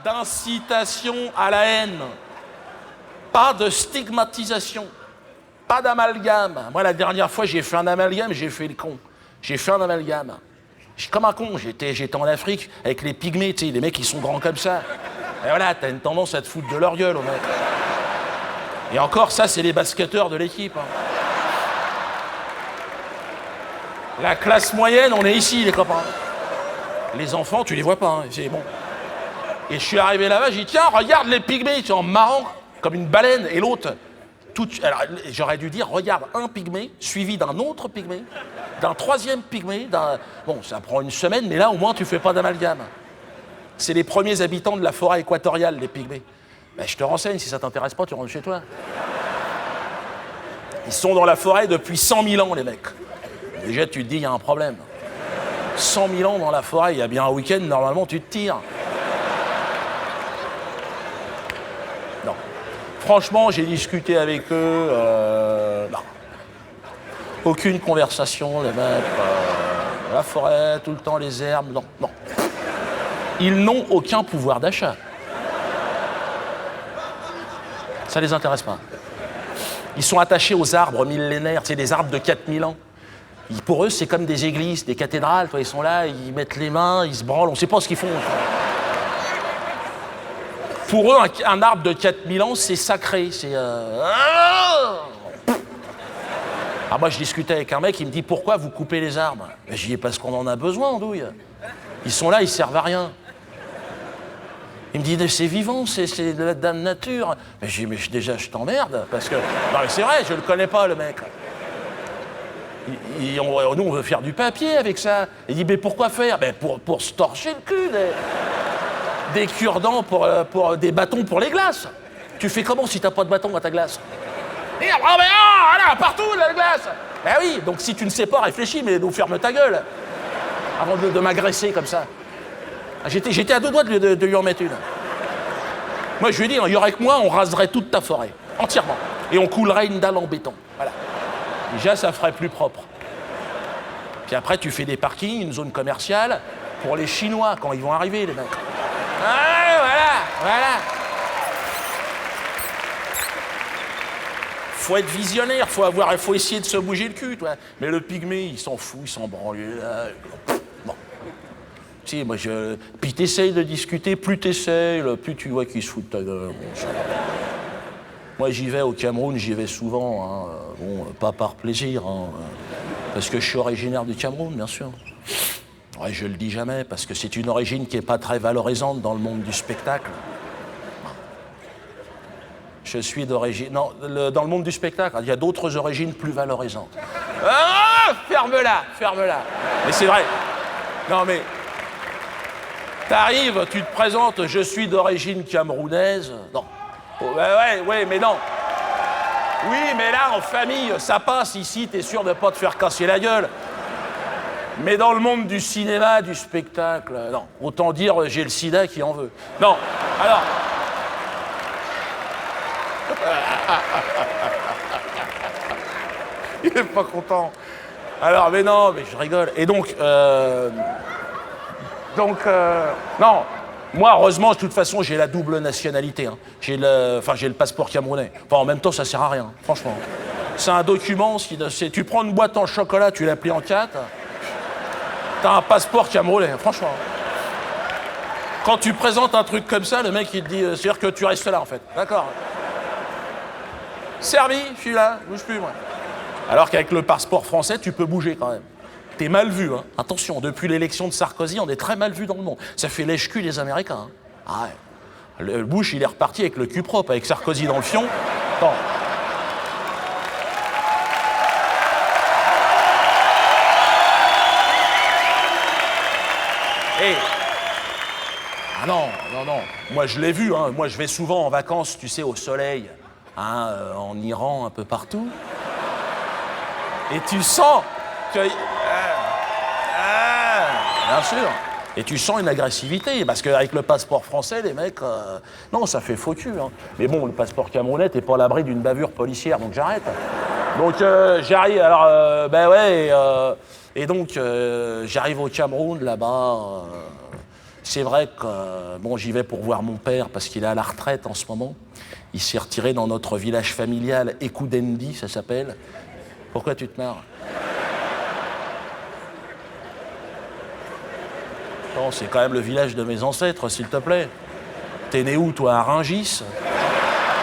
d'incitation à la haine, pas de stigmatisation, pas d'amalgame. Moi, la dernière fois, j'ai fait un amalgame, j'ai fait le con. J'ai fait un amalgame. Je suis comme un con, j'étais en Afrique avec les pygmées, tu sais, les mecs qui sont grands comme ça. Et voilà, t'as une tendance à te foutre de leur gueule, au mec. Et encore, ça, c'est les basketteurs de l'équipe. Hein. La classe moyenne, on est ici, les copains. Les enfants, tu les vois pas, hein, c'est bon. Et je suis arrivé là-bas, j'ai dit, tiens, regarde les pygmées, tu vois, en marrant, comme une baleine, et l'autre, alors, j'aurais dû dire, regarde un pygmée, suivi d'un autre pygmée, d'un troisième pygmée, bon, ça prend une semaine, mais là, au moins, tu fais pas d'amalgame. C'est les premiers habitants de la forêt équatoriale, les pygmées. Ben, je te renseigne, si ça t'intéresse pas, tu rentres chez toi. Ils sont dans la forêt depuis 100 000 ans, les mecs. Déjà, tu te dis, il y a un problème. 100 000 ans dans la forêt, il y a bien un week-end, normalement, tu te tires. Non. Franchement, j'ai discuté avec eux. Non. Aucune conversation, les mecs. La forêt, tout le temps, les herbes. Non, non. Ils n'ont aucun pouvoir d'achat. Ça les intéresse pas. Ils sont attachés aux arbres millénaires, c'est des arbres de 4000 ans. Pour eux, c'est comme des églises, des cathédrales. Ils sont là, ils mettent les mains, ils se branlent, on ne sait pas ce qu'ils font. Pour eux, un arbre de 4000 ans, c'est sacré. C'est. Ah, moi, je discutais avec un mec, il me dit, pourquoi vous coupez les arbres? Ben, j'y dis, parce qu'on en a besoin, andouille. Ils sont là, ils servent à rien. Il me dit, c'est vivant, c'est de la nature. Mais j'ai dit, mais déjà, je t'emmerde, parce que... Non, mais c'est vrai, je le connais pas, le mec. Nous, on veut faire du papier avec ça. Il dit, mais pourquoi faire? Ben, pour se torcher le cul, des cure-dents pour des bâtons pour les glaces. Tu fais comment si t'as pas de bâton à ta glace? Merde, oh, mais là, partout, la glace. Ben oui, donc si tu ne sais pas, réfléchis, mais nous ferme ta gueule. Avant de m'agresser comme ça. J'étais à deux doigts de lui en mettre une. Moi, je lui ai dit, il y aurait que moi, on raserait toute ta forêt, entièrement. Et on coulerait une dalle en béton. Voilà. Déjà, ça ferait plus propre. Puis après, tu fais des parkings, une zone commerciale, pour les Chinois, quand ils vont arriver, les mecs. Ah, voilà. Faut être visionnaire, faut essayer de se bouger le cul, toi. Mais le pygmée, il s'en fout, il s'en branle. Bon. Tu sais, moi, puis t'essayes de discuter, plus t'essayes, plus tu vois qu'il se fout de ta gueule. Bon, moi, j'y vais au Cameroun, j'y vais souvent. Hein. Bon, pas par plaisir, hein, parce que je suis originaire du Cameroun, bien sûr. Ouais, je le dis jamais, parce que c'est une origine qui n'est pas très valorisante dans le monde du spectacle. Je suis d'origine... Non, dans le monde du spectacle, il y a d'autres origines plus valorisantes. Ah, ferme-la. Mais c'est vrai. Non, mais... T'arrives, tu te présentes, je suis d'origine camerounaise. Non. Ouais, mais non. Oui, mais là, en famille, ça passe. Ici, t'es sûr de pas te faire casser la gueule. Mais dans le monde du cinéma, du spectacle, non. Autant dire, j'ai le sida qui en veut. Non, alors... Il est pas content. Alors, mais non, mais je rigole. Et donc, non. Moi, heureusement, de toute façon, j'ai la double nationalité. Hein. J'ai le passeport camerounais. Enfin, en même temps, ça sert à rien, franchement. C'est un document, tu prends une boîte en chocolat, tu la plies en 4, t'as un passeport camerounais, franchement. Quand tu présentes un truc comme ça, le mec, il te dit, c'est-à-dire que tu restes là, en fait. D'accord. Servi, je suis là, bouge plus, moi. Alors qu'avec le passeport français, tu peux bouger quand même. T'es mal vu, hein. Attention, depuis l'élection de Sarkozy, on est très mal vu dans le monde. Ça fait lèche-cul les Américains. Hein. Ah ouais. Le Bush, il est reparti avec le cul propre, avec Sarkozy dans le fion. Attends. Et... Ah non. Moi, je l'ai vu, hein. Moi, je vais souvent en vacances, tu sais, au soleil, hein, en Iran, un peu partout. Et tu sens que... bien sûr. Et tu sens une agressivité, parce qu'avec le passeport français, les mecs... non, ça fait faux cul. Hein. Mais bon, le passeport camerounais, t'es pas à l'abri d'une bavure policière, donc j'arrête. Donc j'arrive, alors, et donc j'arrive au Cameroun, là-bas... C'est vrai que, bon, j'y vais pour voir mon père parce qu'il est à la retraite en ce moment. Il s'est retiré dans notre village familial, Ekoudendi, ça s'appelle. Pourquoi tu te marres? Non, c'est quand même le village de mes ancêtres, s'il te plaît. T'es né où, toi, à Rungis?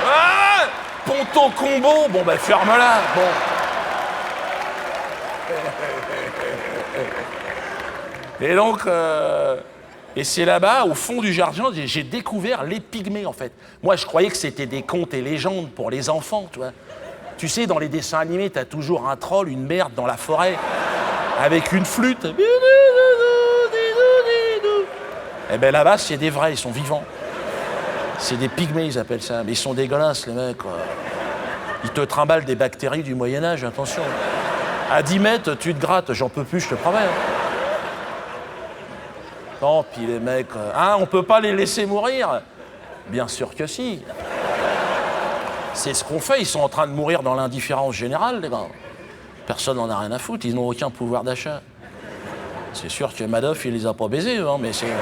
Ah, Ponto Combo. Bon, ben, ferme-la. Bon. Et donc, et c'est là-bas, au fond du jardin, j'ai découvert les pygmées, en fait. Moi, je croyais que c'était des contes et légendes pour les enfants, tu vois. Tu sais, dans les dessins animés, t'as toujours un troll, une merde dans la forêt, avec une flûte. Eh ben là-bas, c'est des vrais, ils sont vivants. C'est des pygmées, ils appellent ça. Mais ils sont dégueulasses, les mecs, quoi. Ils te trimballent des bactéries du Moyen-Âge, attention. À 10 mètres, tu te grattes, j'en peux plus, je te promets. Non, puis les mecs... Hein, on peut pas les laisser mourir? Bien sûr que si. C'est ce qu'on fait, ils sont en train de mourir dans l'indifférence générale, les gars. Personne n'en a rien à foutre, ils n'ont aucun pouvoir d'achat. C'est sûr que Madoff, il les a pas baisés, hein, mais c'est...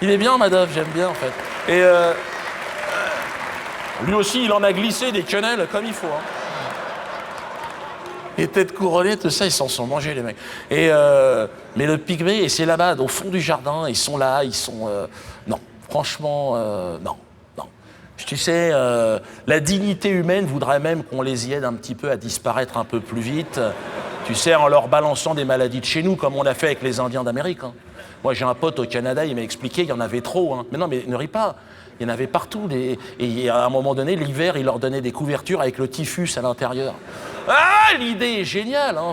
Il est bien, Madoff, j'aime bien, en fait. Et lui aussi, il en a glissé des quenelles comme il faut, hein. Les têtes couronnées, tout ça, ils s'en sont mangés, les mecs. Et, mais le pygmée, et c'est là-bas, au fond du jardin, ils sont là, ils sont... non, franchement, non, non. Tu sais, la dignité humaine voudrait même qu'on les y aide un petit peu à disparaître un peu plus vite, tu sais, en leur balançant des maladies de chez nous, comme on a fait avec les Indiens d'Amérique, hein. Moi, j'ai un pote au Canada, il m'a expliqué qu'il y en avait trop, hein. Mais non, mais ne ris pas. Il y en avait partout. Et à un moment donné, l'hiver, il leur donnait des couvertures avec le typhus à l'intérieur. Ah, l'idée est géniale, hein.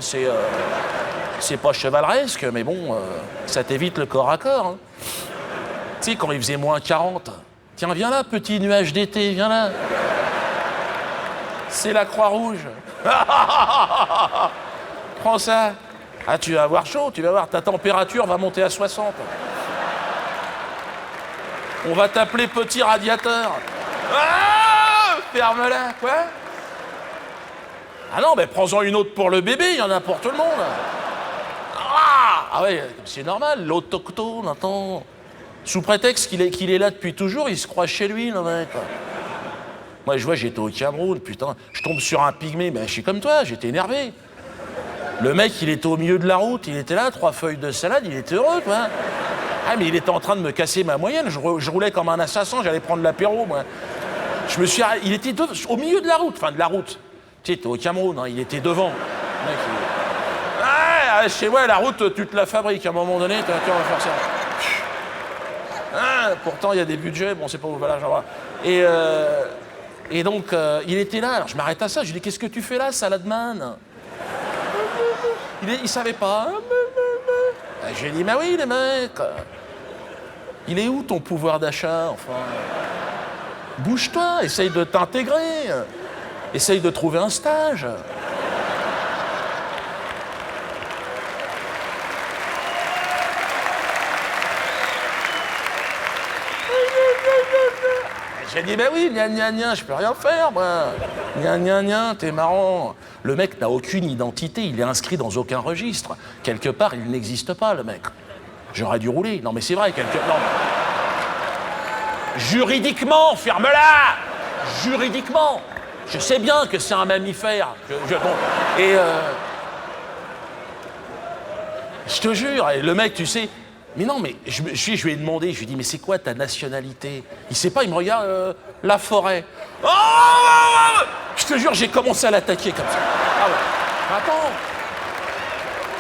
C'est pas chevaleresque, mais bon, ça t'évite le corps à corps, hein. Tu sais, quand il faisait moins 40, tiens, viens là, petit nuage d'été, viens là. C'est la Croix-Rouge. Prends ça. Ah, tu vas avoir chaud, tu vas voir, ta température va monter à 60. On va t'appeler petit radiateur. Ah, ferme-la, quoi? Ah non, mais prends-en une autre pour le bébé, il y en a pour tout le monde. Ah ouais, c'est normal, l'autochtone, attends. Sous prétexte qu'il est là depuis toujours, il se croit chez lui, le mec. Moi, je vois, j'étais au Cameroun, putain, je tombe sur un pygmée, mais je suis comme toi, j'étais énervé. Le mec, il était au milieu de la route, il était là, 3 feuilles de salade, il était heureux, quoi. Ah, mais il était en train de me casser ma moyenne, je roulais comme un assassin, j'allais prendre l'apéro, moi. Il était au milieu de la route, enfin de la route. Tu sais, t'es au Cameroun, hein, il était devant. Le mec, Ah, chez moi, la route, tu te la fabriques, à un moment donné, tu vas faire ça. Ah, pourtant, il y a des budgets, bon, c'est pas où, voilà, genre... Et donc, il était là, alors je m'arrête à ça, je lui dis, qu'est-ce que tu fais là, Saladman? Il savait pas. J'ai dit, mais oui, les mecs, il est où ton pouvoir d'achat, enfin? Bouge-toi, essaye de t'intégrer, essaye de trouver un stage. J'ai dit, ben oui, gna, je peux rien faire, moi. Gna, t'es marrant. Le mec n'a aucune identité, il est inscrit dans aucun registre. Quelque part, il n'existe pas, le mec. J'aurais dû rouler. Non, mais c'est vrai, non. Juridiquement, ferme-la! Juridiquement. Je sais bien que c'est un mammifère. Bon. Et je te jure, et le mec, tu sais... Mais non, mais je lui ai demandé, je lui ai dit, mais c'est quoi ta nationalité? Il sait pas, il me regarde, la forêt. Oh, je te jure, j'ai commencé à l'attaquer comme ça. Ah ouais. Attends.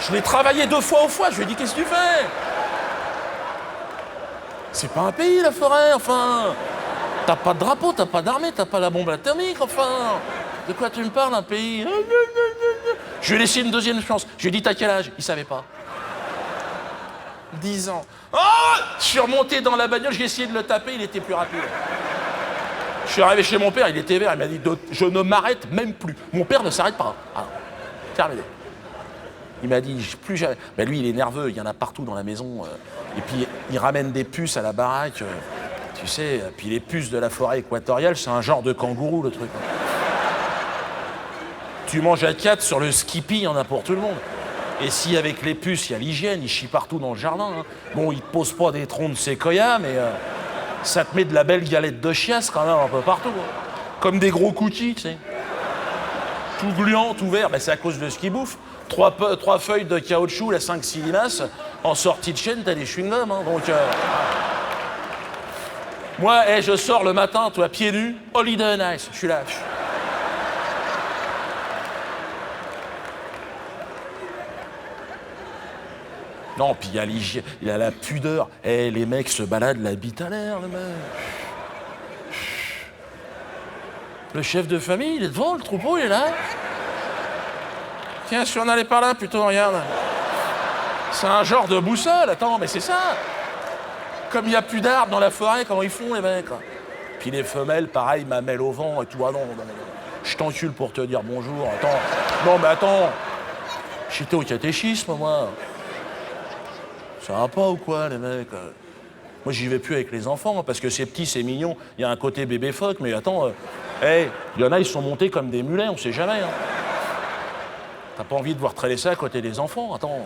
Je l'ai travaillé 2 fois au foie, je lui ai dit, qu'est-ce que tu fais? C'est pas un pays, la forêt, enfin. T'as pas de drapeau, t'as pas d'armée, t'as pas la bombe atomique, enfin. De quoi tu me parles, un pays? Je lui ai laissé une 2e chance. Je lui ai dit, t'as quel âge? Il savait pas. 10 ans. Oh! Je suis remonté dans la bagnole, j'ai essayé de le taper, il était plus rapide. Je suis arrivé chez mon père, il était vert, il m'a dit, je ne m'arrête même plus. Mon père ne s'arrête pas. Ah, terminé. Il m'a dit, plus jamais. Ben lui, il est nerveux, il y en a partout dans la maison. Et puis, il ramène des puces à la baraque. Tu sais, puis les puces de la forêt équatoriale, c'est un genre de kangourou, le truc. Tu manges à 4 sur le Skippy, il y en a pour tout le monde. Et si avec les puces, il y a l'hygiène, ils chient partout dans le jardin. Hein. Bon, ils posent pas des troncs de séquoia, mais ça te met de la belle galette de chiasse quand même un peu partout. Hein. Comme des gros cookies, tu sais. Tout gluant, tout vert, ben, c'est à cause de ce qu'ils bouffent. Trois feuilles de caoutchouc, la 5-6 limaces, en sortie de chaîne, t'as des chewing-gums. Hein, donc, moi, je sors le matin, toi, pieds nus, holiday nice, je suis là. Non, puis il y a l'hygiène, il y a la pudeur. Les mecs se baladent la bite à l'air, le mec. Le chef de famille, il est devant, le troupeau, il est là. Tiens, si on allait par là, plutôt, regarde. C'est un genre de boussole, attends, mais c'est ça. Comme il n'y a plus d'arbres dans la forêt, comment ils font, les mecs? Puis les femelles, pareil, mamelles au vent et tout. Ah non, je t'encule pour te dire bonjour. Attends, non, mais attends. J'étais au catéchisme, moi. Ça va pas ou quoi, les mecs? Moi, j'y vais plus avec les enfants, parce que c'est petit, c'est mignon. Il y a un côté bébé phoque, mais attends, il y en a, ils sont montés comme des mulets, on sait jamais. Hein. T'as pas envie de voir traîner ça à côté des enfants, attends.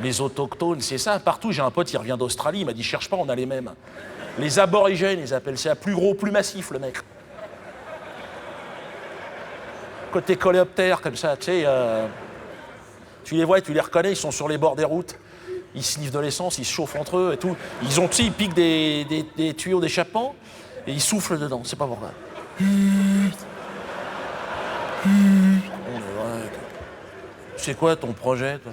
Les autochtones, c'est ça, partout. J'ai un pote, il revient d'Australie, il m'a dit, cherche pas, on a les mêmes. Les aborigènes, ils appellent ça plus gros, plus massif, le mec. Côté coléoptère, comme ça, tu sais, tu les vois, tu les reconnais, ils sont sur les bords des routes. Ils sniffent de l'essence, ils se chauffent entre eux et tout. Ils ont, tu sais, ils piquent des tuyaux d'échappement et ils soufflent dedans, c'est pas pourquoi. C'est quoi ton projet, toi?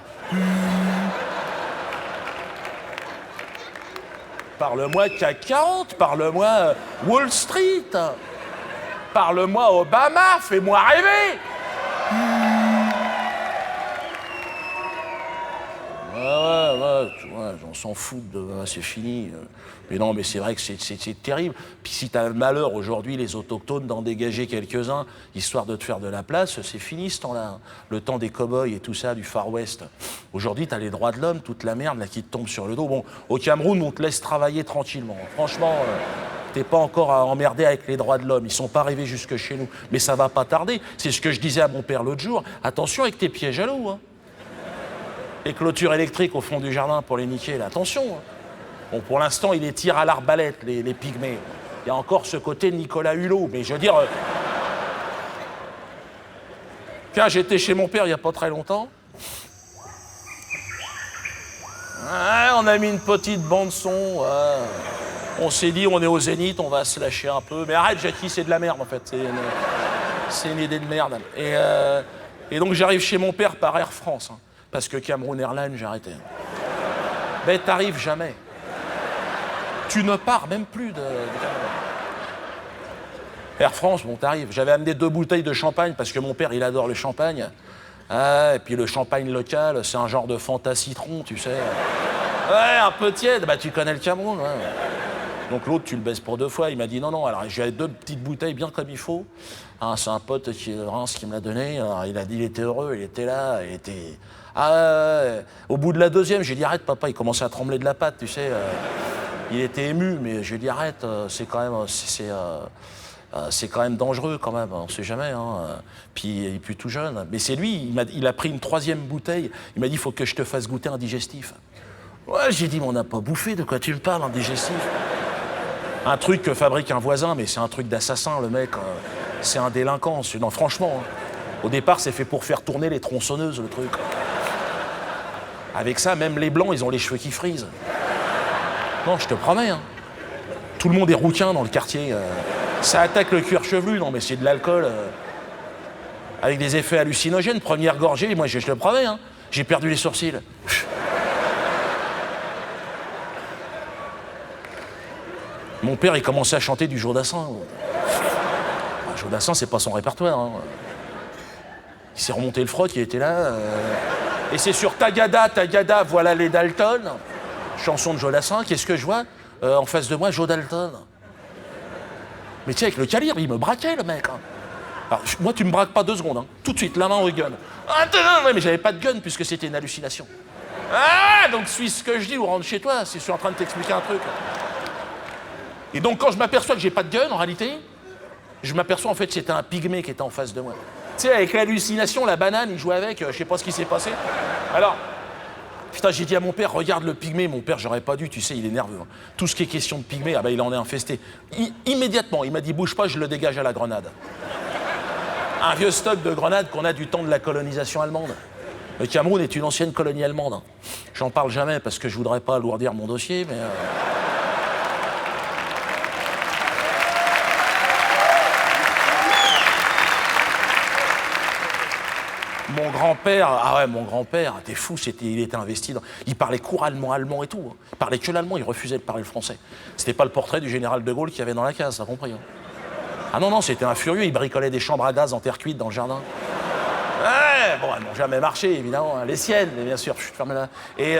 Parle-moi CAC 40, parle-moi Wall Street, parle-moi Obama, fais-moi rêver. Ouais, on s'en fout, c'est fini. Mais non, mais c'est vrai que c'est terrible. Puis si t'as le malheur aujourd'hui, les autochtones, d'en dégager quelques-uns, histoire de te faire de la place, c'est fini ce temps-là. Hein. Le temps des cow-boys et tout ça, du Far West. Aujourd'hui, t'as les droits de l'homme, toute la merde là, qui te tombe sur le dos. Bon, au Cameroun, on te laisse travailler tranquillement. Franchement, t'es pas encore à emmerder avec les droits de l'homme. Ils sont pas arrivés jusque chez nous. Mais ça va pas tarder. C'est ce que je disais à mon père l'autre jour. Attention avec tes pieds jaloux, hein. Les clôtures électriques au fond du jardin pour les niquer, là, attention. Hein. Bon, pour l'instant, il les tire à l'arbalète, les pygmées. Il y a encore ce côté de Nicolas Hulot, mais je veux dire... Tiens, j'étais chez mon père il n'y a pas très longtemps. Ouais, on a mis une petite bande-son. Ouais. On s'est dit, on est au Zénith, on va se lâcher un peu. Mais arrête, Jackie, c'est de la merde, en fait. C'est une idée de merde. Et donc, j'arrive chez mon père par Air France. Hein. Parce que Cameroun Airlines, j'ai arrêté. Ben, t'arrives jamais. Tu ne pars même plus de Air France, bon, t'arrives. J'avais amené 2 bouteilles de champagne parce que mon père, il adore le champagne. Ah, et puis le champagne local, c'est un genre de Fanta citron, tu sais. Ouais, un peu tiède. Bah, tu connais le Cameroun, ouais. Donc l'autre, tu le baisses pour 2 fois. Il m'a dit non. Alors j'ai 2 petites bouteilles bien comme il faut. Hein, c'est un pote qui est de Reims qui me l'a donné. Alors, il a dit il était heureux, il était là, il était... Ah, au bout de la 2e, j'ai dit arrête papa, il commençait à trembler de la patte, tu sais. Il était ému, mais j'ai dit arrête, c'est quand même dangereux quand même, on sait jamais. Hein. Puis il est plus tout jeune. Mais c'est lui, il a pris une 3e bouteille. Il m'a dit il faut que je te fasse goûter un digestif. Ouais, j'ai dit mais on n'a pas bouffé, de quoi tu me parles, un digestif? Un truc que fabrique un voisin, mais c'est un truc d'assassin, le mec. C'est un délinquant. Non, franchement, hein. Au départ, c'est fait pour faire tourner les tronçonneuses, le truc. Avec ça, même les blancs, ils ont les cheveux qui frisent. Non, je te promets. Hein. Tout le monde est rouquin dans le quartier. Ça attaque le cuir chevelu. Non, mais c'est de l'alcool. Avec des effets hallucinogènes. Première gorgée, moi, je te promets. Hein. J'ai perdu les sourcils. Mon père, il commençait à chanter du Jodassin. Jodassin, c'est pas son répertoire. Hein. Il s'est remonté le froc, il était là. Et c'est sur Tagada, Tagada, voilà les Dalton. Chanson de Jodassin, qu'est-ce que je vois en face de moi, Joe Dalton. Mais tu sais, avec le calibre, il me braquait, le mec. Hein. Alors, moi, tu me braques pas 2 secondes. Hein. Tout de suite, la main au gun. Ah, mais j'avais pas de gun puisque c'était une hallucination. Ah, donc suis ce que je dis ou rentre chez toi si je suis en train de t'expliquer un truc. Et donc, quand je m'aperçois que j'ai pas de gun, en réalité, je m'aperçois en fait que c'était un pygmée qui était en face de moi. sais, avec l'hallucination, la banane, il jouait avec, je sais pas ce qui s'est passé. Alors, putain, j'ai dit à mon père, regarde le pygmée. Mon père, j'aurais pas dû, tu sais, il est nerveux. Hein. Tout ce qui est question de pygmée, ah ben, il en est infesté. Immédiatement, il m'a dit, bouge pas, je le dégage à la grenade. Un vieux stock de grenades qu'on a du temps de la colonisation allemande. Le Cameroun est une ancienne colonie allemande. Hein. J'en parle jamais parce que je voudrais pas alourdir mon dossier, mais... Mon grand-père, ah ouais, mon grand-père, t'es fou, il était investi dans... Il parlait couramment allemand et tout. Hein. Il parlait que l'allemand, il refusait de parler le français. C'était pas le portrait du général de Gaulle qu'il y avait dans la case, t'as compris. Hein. Ah non, non, c'était un furieux, il bricolait des chambres à gaz en terre cuite dans le jardin. Ouais, bon, elles n'ont jamais marché, évidemment. Hein. Les siennes, mais bien sûr, je suis fermé là. Et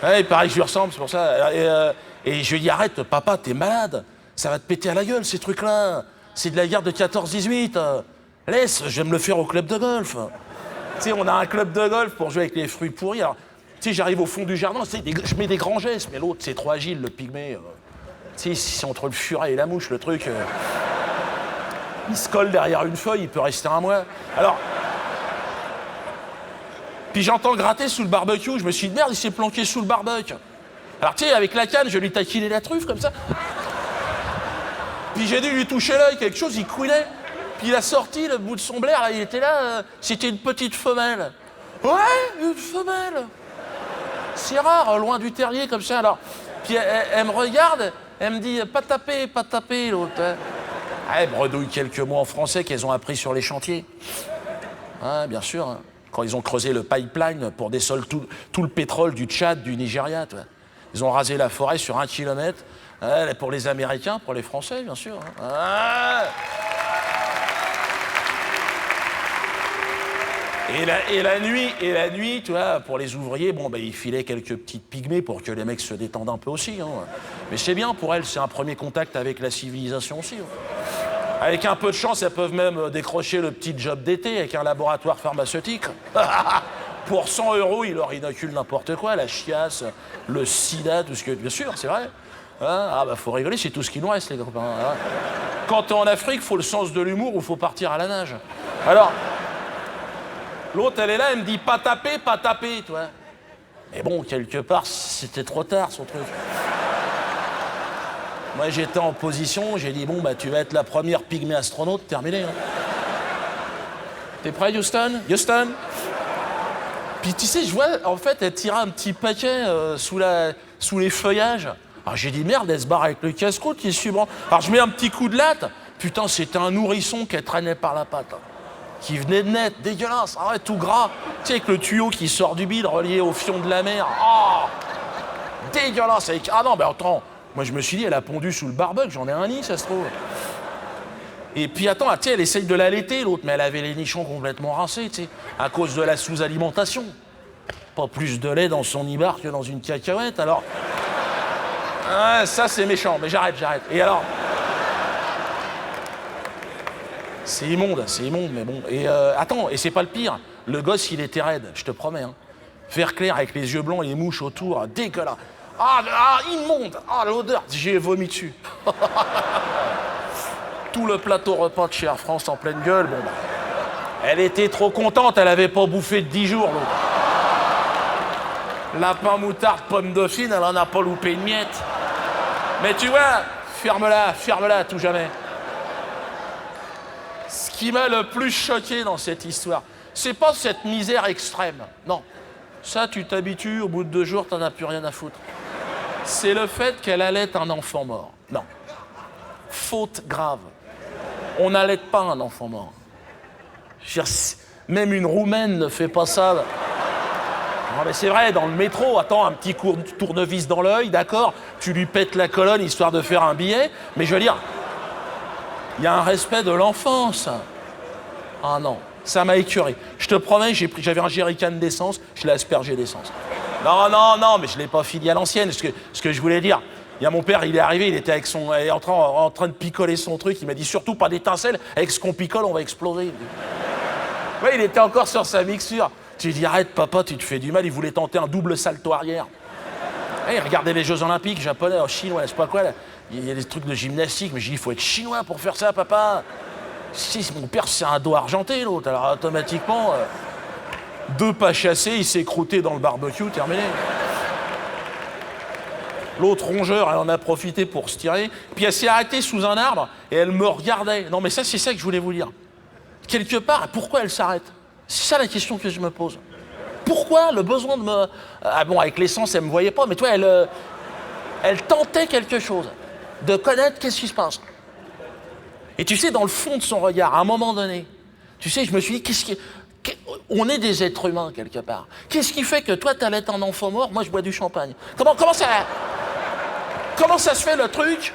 ouais, pareil, je lui ressemble, c'est pour ça. Et je lui dis, arrête, papa, t'es malade. Ça va te péter à la gueule, ces trucs-là. C'est de la guerre de 14-18. Laisse, je vais me le faire au club de golf. Tu sais, on a un club de golf pour jouer avec les fruits pourris. Alors, tu sais, j'arrive au fond du jardin, je mets des grands gestes, mais l'autre, c'est trop agile, le pygmée. Tu sais, c'est entre le furet et la mouche, le truc. Il se colle derrière une feuille, il peut rester un mois. Alors, puis j'entends gratter sous le barbecue. Je me suis dit, merde, il s'est planqué sous le barbecue. Alors, tu sais, avec la canne, je lui taquinais la truffe, comme ça. Puis j'ai dû lui toucher l'œil, quelque chose, il couinait. Puis il a sorti le bout de son blaire, là, il était là, c'était une petite femelle. Ouais, une femelle. C'est rare, loin du terrier, comme ça. Alors, puis elle me regarde, elle me dit, pas taper, l'autre. Hein. Elle bredouille quelques mots en français qu'elles ont appris sur les chantiers. Ouais, bien sûr. Hein. Quand ils ont creusé le pipeline pour dessoler tout le pétrole du Tchad, du Nigeria. Toi. Ils ont rasé la forêt sur 1 kilomètre. Ouais, pour les Américains, pour les Français, bien sûr. Hein. Ouais. Et la nuit, tu vois, pour les ouvriers, bon, ben, ils filaient quelques petites pygmées pour que les mecs se détendent un peu aussi. Hein. Mais c'est bien, pour elles, c'est un premier contact avec la civilisation aussi. Hein. Avec un peu de chance, elles peuvent même décrocher le petit job d'été avec un laboratoire pharmaceutique. Pour 100 €, ils leur inoculent n'importe quoi, la chiasse, le sida, tout ce que... Bien sûr, c'est vrai. Hein, ah, bah, faut rigoler, c'est tout ce qui nous reste, les copains. Hein. Quand t'es en Afrique, faut le sens de l'humour ou faut partir à la nage. Alors... L'autre, elle est là, elle me dit pas taper, toi. Mais bon, quelque part, c'était trop tard, son truc. Moi, j'étais en position, j'ai dit, bon, bah, tu vas être la première pygmée astronaute, terminé. Hein. T'es prêt, Houston? Houston? Puis, tu sais, je vois, en fait, elle tirait un petit paquet sous les feuillages. Alors, j'ai dit, merde, elle se barre avec le casse-croûte qui est suivant. Alors, je mets un petit coup de latte. Putain, c'était un nourrisson qu'elle traînait par la patte. Qui venait de naître, dégueulasse, ah ouais, tout gras. Tu sais, avec le tuyau qui sort du bide relié au fion de la mer. Oh, dégueulasse. Avec... Ah non, mais attends, moi je me suis dit, elle a pondu sous le barbecue, j'en ai un nid, ça se trouve. Et puis attends, tu sais, elle essaye de l'allaiter, l'autre, mais elle avait les nichons complètement rincés, tu sais, à cause de la sous-alimentation. Pas plus de lait dans son nibar que dans une cacahuète, alors... Ah, ça c'est méchant, mais j'arrête. Et alors... C'est immonde, mais bon. Et attends, et c'est pas le pire. Le gosse, il était raide, je te promets. Hein. Vert clair avec les yeux blancs, les mouches autour, dégueulasse. Ah, immonde. Ah, l'odeur, j'ai vomi dessus. Tout le plateau repas de chez Air France en pleine gueule, bon bah. Elle était trop contente, elle avait pas bouffé de 10 jours, l'autre. Lapin, moutarde, pomme dauphine, elle en a pas loupé une miette. Mais tu vois, ferme-la à tout jamais. Ce qui m'a le plus choqué dans cette histoire, c'est pas cette misère extrême. Non. Ça, tu t'habitues, au bout de 2 jours, t'en as plus rien à foutre. C'est le fait qu'elle allait un enfant mort. Non. Faute grave. On n'allaite pas un enfant mort. Je veux dire, même une Roumaine ne fait pas ça. Non, mais c'est vrai, dans le métro, attends, un petit tournevis dans l'œil, d'accord, tu lui pètes la colonne histoire de faire un billet, mais je veux dire... Il y a un respect de l'enfance. Ah non, ça m'a écœuré. Je te promets, j'avais un jerrycan d'essence, je l'ai aspergé d'essence. Non, mais je ne l'ai pas fini à l'ancienne. Ce que je voulais dire, il y a mon père, il est arrivé, il était avec en train de picoler son truc. Il m'a dit surtout pas d'étincelles, avec ce qu'on picole, on va exploser. Oui, il était encore sur sa mixture. Tu lui dis arrête, papa, tu te fais du mal. Il voulait tenter un double salto arrière. Il regardait les Jeux Olympiques japonais, chinois, je sais pas quoi. Là. Il y a des trucs de gymnastique, mais j'ai dit, il faut être chinois pour faire ça, papa. Si mon père, c'est un dos argenté, l'autre. Alors automatiquement, 2 pas chassés, il s'est croûté dans le barbecue, terminé. L'autre rongeur, elle en a profité pour se tirer. Puis elle s'est arrêtée sous un arbre et elle me regardait. Non, mais ça, c'est ça que je voulais vous dire. Quelque part, pourquoi elle s'arrête? C'est ça la question que je me pose. Pourquoi le besoin de me... Ah bon, avec l'essence, elle me voyait pas, mais toi, elle tentait quelque chose. De connaître qu'est-ce qui se passe. Et tu sais, dans le fond de son regard, à un moment donné, tu sais, je me suis dit, on est des êtres humains, quelque part. Qu'est-ce qui fait que toi, tu allaites un enfant mort, moi, je bois du champagne? Comment ça se fait, le truc?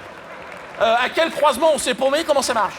À quel croisement on s'est paumé? Comment ça marche?